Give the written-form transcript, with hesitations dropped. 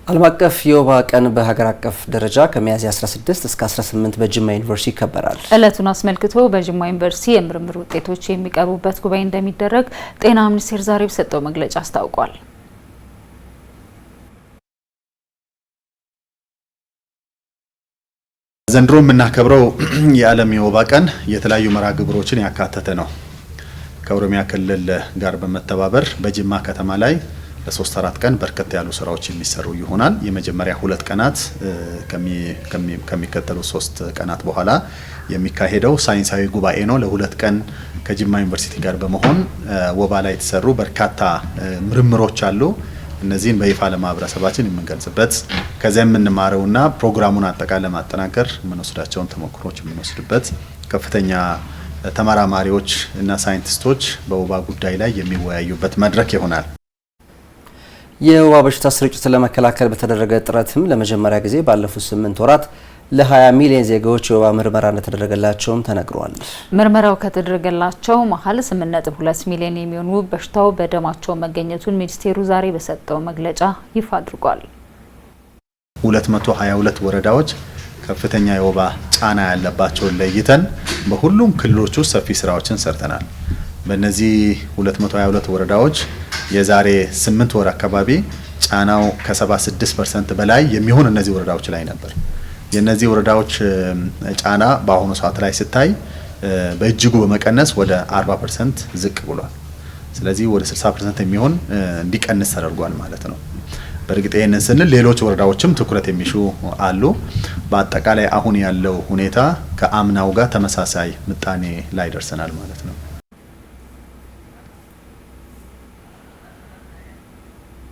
ዓለም አቀፍ የወባ ቀን በሀገር አቀፍ ደረጃ ከሚያዝያ 16 እስከ 18 በጅማ ዩኒቨርሲቲ ይከበራል። ዕለቱን አስመልክቶ በጅማ ዩኒቨርሲቲ የምርምር ውጤቶች የሚቀርቡበት ጉባኤ እንደሚደረግ ጤና ሚኒስቴር ዛሬ በሰጠው መግለጫ አስታውቋል። ዘንድሮ የምናከብረው የዓለም የወባ ቀን የተለያዩ መርሃ ግብሮችን ያካተተ ነው። ከኦሮሚያ ክልል ጋር በመተባበር በጅማ ከተማ ላይ ለ3-4 ቀን በርከት ያሉ ስራዎች የሚሰሩ ይሆናል። የመጀመሪያ 2 ቀናት ከሚከተሉ 3 ቀናት በኋላ የሚካሄደው ሳይንሳዊ ጉባኤ ነው። ለ2 ቀን ከጅማ ዩኒቨርሲቲ ጋር በመሆን ወባ ላይ የተሰሩ በርካታ ምርምሮች አሉ። እነዚህን በይፋ ለማህበረሰባችን የምንገልጽበት ከዚያ የምንማረውና ፕሮግራሙን አጠቃላይ ለማጠናከር የምንወስዳቸውን ተሞክሮች የምንወስድበት ከፍተኛ ተመራማሪዎች እና ሳይንቲስቶች በወባ ጉዳይ ላይ የሚወያዩበት መድረክ ይሆናል። የወባ በሽታ ስርጭትን ለመከላከል በተደረገ ጥረትም ለመጀመሪያ ጊዜ ባለፉት 8 ወራት ለ20 ሚሊዮን ዜጋዎች የወባ ምርመራ እንደተደረገላቸውም ተነግሯል። ምርመራው ከተደረገላቸው መሀል 8.2 ሚሊዮን የሚሆኑ በሽታው በደማቸው መገኘቱን ሚኒስቴሩ ዛሬ በሰጠው መግለጫ ይፋ አድርጓል። 222 ወረዳዎች ከፍተኛ የወባ ጫና ያለባቸውን ለይተን በሁሉም ክልሎች ውስጥ ሰፊ ስራዎችን ሰርተናል። በእነዚህ 222 ወረዳዎች የዛሬ 8 ወር አካባቢ ጫናው ከ76% በላይ የሚሆን እነዚህ ወረዳዎች ላይ ነበር። የነዚህ ወረዳዎች ጫና በአሁኑ ሰዓት ላይ ሲታይ በእጅጉ በመቀነስ ወደ 40% ዝቅ ብሏል። ስለዚህ ወደ 60% የሚሆን እንዲቀንስ ተደርጓል ማለት ነው። በእርግጥ ይሄንን ስንል ሌሎች ወረዳዎችም ትኩረት የሚሹ አሉ። በአጠቃላይ አሁን ያለው ሁኔታ ከአምናው ጋር ተመሳሳይ ምጣኔ ላይ ደርሰናል ማለት ነው።